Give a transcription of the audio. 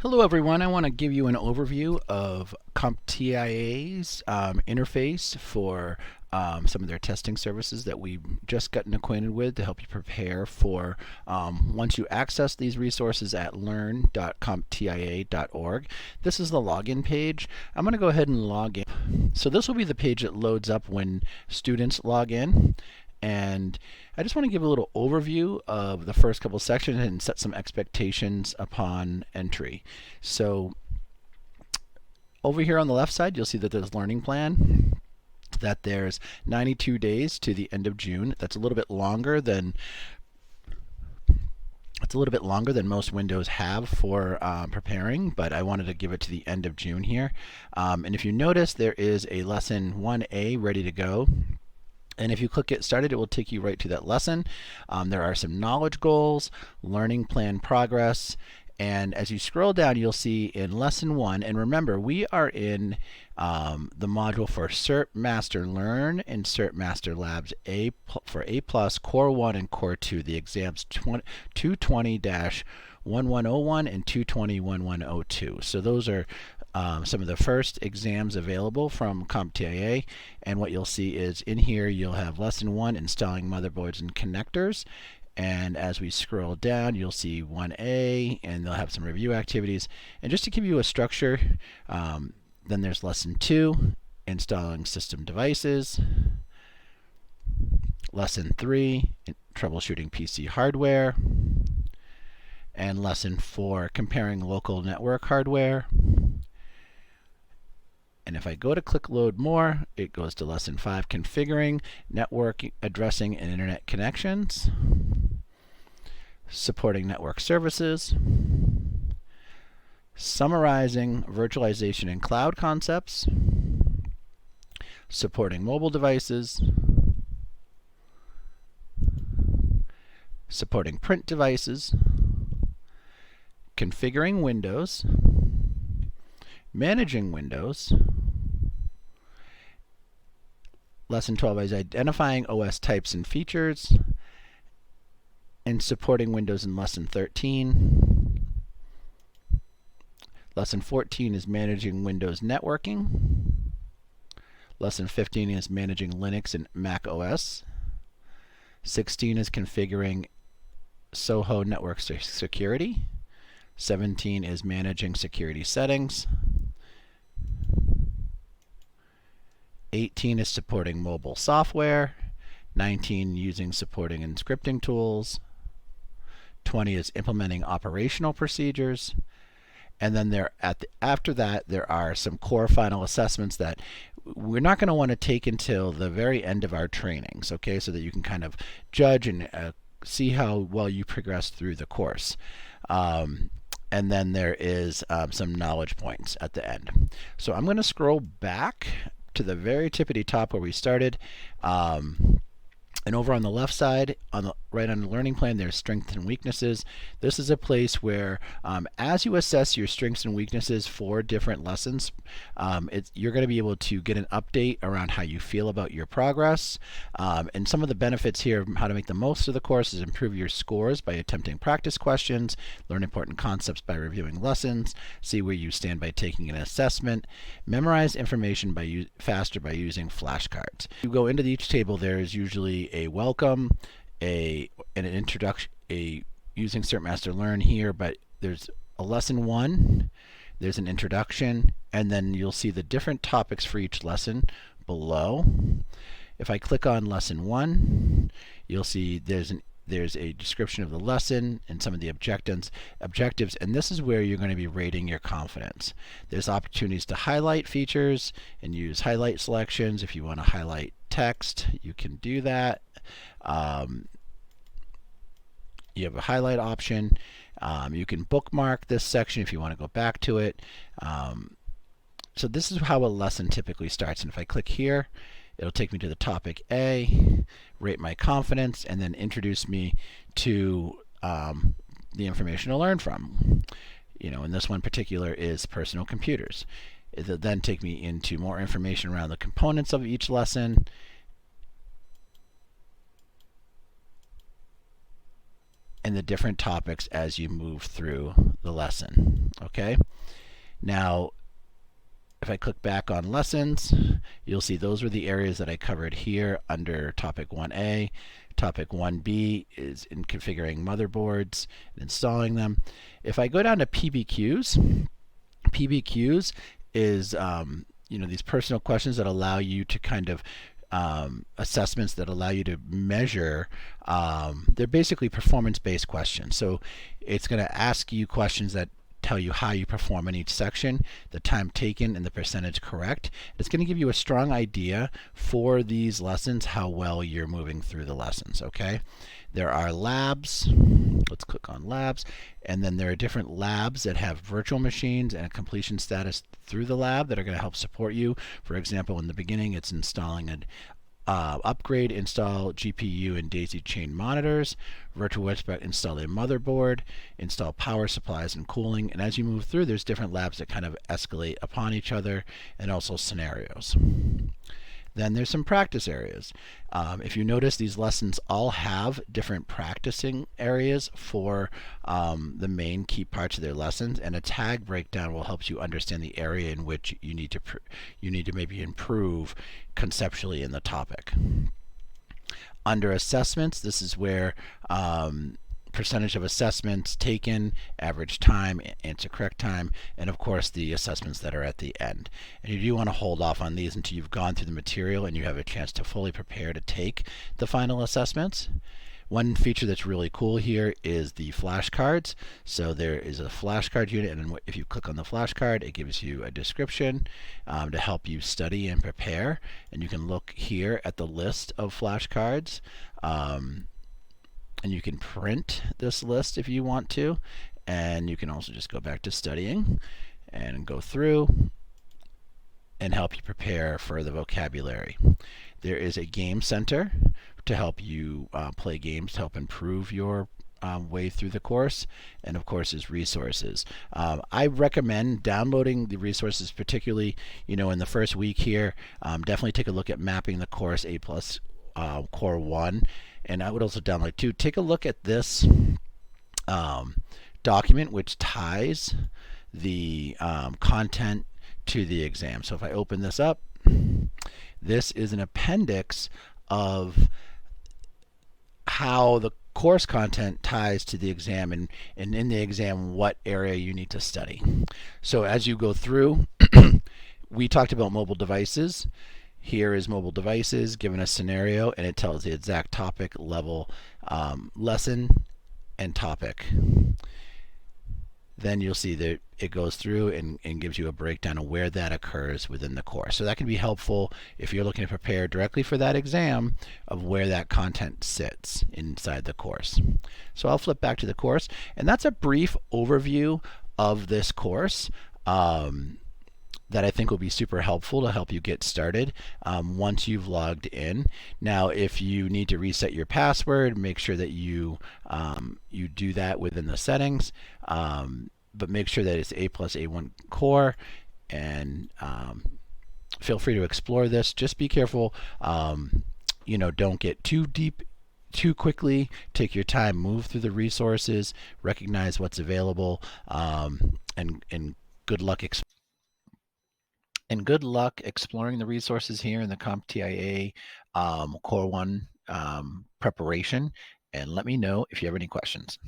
Hello everyone, I want to give you an overview of CompTIA's interface for some of their testing services that we've just gotten acquainted with to help you prepare for once you access these resources at learn.comptia.org. This is the login page. I'm going to go ahead and log in. So this will be the page that loads up when students log in. And I just want to give a little overview of the first couple sections and set some expectations upon entry. So over here on the left side, you'll see that there's learning plan, that there's 92 days to the end of June. That's a little bit longer than most windows have for preparing, but I wanted to give it to the end of June here. And if you notice, there is a lesson 1A ready to go. And if you click Get Started, it will take you right to that lesson. There are some knowledge goals, learning plan progress, and as you scroll down, you'll see in Lesson 1, and remember, we are in the module for CERT Master Learn and CERT Master Labs for A+, Core 1 and Core 2, the exams 220-1101 and 220-1102. So those are some of the first exams available from CompTIA, and what you'll see is in here you'll have Lesson 1, Installing Motherboards and Connectors, and as we scroll down you'll see 1A, and they'll have some review activities. And just to give you a structure, then there's Lesson 2, Installing System Devices, Lesson 3, Troubleshooting PC Hardware, and Lesson 4, Comparing Local Network Hardware. And if I go to click Load More, it goes to Lesson 5, Configuring Network Addressing and Internet Connections, Supporting Network Services, Summarizing Virtualization and Cloud Concepts, Supporting Mobile Devices, Supporting Print Devices, Configuring Windows, Managing Windows. Lesson 12 is Identifying OS Types and Features, and Supporting Windows in Lesson 13. Lesson 14 is Managing Windows Networking. Lesson 15 is Managing Linux and Mac OS. 16 is Configuring Soho Network Security. 17 is Managing Security Settings. 18 is Supporting Mobile Software. 19 using Supporting Encrypting Tools. 20 is Implementing Operational Procedures. And then after that, there are some core final assessments that we're not going to want to take until the very end of our trainings, okay, so that you can kind of judge and see how well you progress through the course. And then there is some knowledge points at the end. So I'm going to scroll back to the very tippity top where we started. And over on the left side, right on the learning plan, there's strengths and weaknesses. This is a place where as you assess your strengths and weaknesses for different lessons, you're going to be able to get an update around how you feel about your progress. And some of the benefits here of how to make the most of the course is improve your scores by attempting practice questions, learn important concepts by reviewing lessons, see where you stand by taking an assessment, memorize information faster by using flashcards. You go into each table, there is usually a welcome, an introduction, using CERT Master Learn here, but there's a lesson 1, there's an introduction, and then you'll see the different topics for each lesson below. If I click on lesson 1, you'll see there's a description of the lesson and some of the objectives, and this is where you're going to be rating your confidence. There's opportunities to highlight features and use highlight selections. If you want to highlight text, you can do that. You have a highlight option. You can bookmark this section if you want to go back to it. So this is how a lesson typically starts, and if I click here, it'll take me to the topic A, rate my confidence, and then introduce me to the information to learn from. And this one particular is personal computers. It'll then take me into more information around the components of each lesson. and the different topics as you move through the lesson. Okay? Now, if I click back on lessons, you'll see those were the areas that I covered here under topic 1A. Topic 1B is in configuring motherboards and installing them. If I go down to PBQs, PBQs is these personal questions that allow you to kind of assessments that allow you to measure. They're basically performance-based questions. So it's going to ask you questions that tell you how you perform in each section, the time taken, and the percentage correct. It's going to give you a strong idea for these lessons how well you're moving through the lessons. Okay, there are labs. Let's click on labs, and then there are different labs that have virtual machines and a completion status through the lab that are going to help support you. For example, in the beginning, it's installing an upgrade, install GPU and daisy chain monitors, virtual website, install a motherboard, install power supplies and cooling. And as you move through, there's different labs that kind of escalate upon each other, and also scenarios. Then there's some practice areas. If you notice, these lessons all have different practicing areas for the main key parts of their lessons, and a tag breakdown will help you understand the area in which you need to maybe improve conceptually in the topic. Under assessments, this is where percentage of assessments taken, average time, answer correct time, and of course the assessments that are at the end. And you do want to hold off on these until you've gone through the material and you have a chance to fully prepare to take the final assessments. One feature that's really cool here is the flashcards. So there is a flashcard unit, and if you click on the flashcard, it gives you a description to help you study and prepare. And you can look here at the list of flashcards. And you can print this list if you want to, and you can also just go back to studying and go through and help you prepare for the vocabulary. There is a game center to help you play games to help improve your way through the course, and of course is resources. I recommend downloading the resources, particularly in the first week here. Definitely take a look at mapping the course A+ Core 1. And I would also download too. Take a look at this document which ties the content to the exam. So if I open this up, this is an appendix of how the course content ties to the exam, and in the exam what area you need to study. So as you go through, we talked about mobile devices. Here is mobile devices, given a scenario, and it tells the exact topic, level, lesson, and topic. Then you'll see that it goes through and gives you a breakdown of where that occurs within the course. So that can be helpful if you're looking to prepare directly for that exam, of where that content sits inside the course. So I'll flip back to the course, and that's a brief overview of this course. That I think will be super helpful to help you get started once you've logged in. Now, if you need to reset your password, make sure that you do that within the settings, but make sure that it's A+ A1 core, and feel free to explore this. Just be careful, don't get too deep too quickly. Take your time, move through the resources, recognize what's available, and good luck exploring the resources here in the CompTIA Core 1 preparation, and let me know if you have any questions.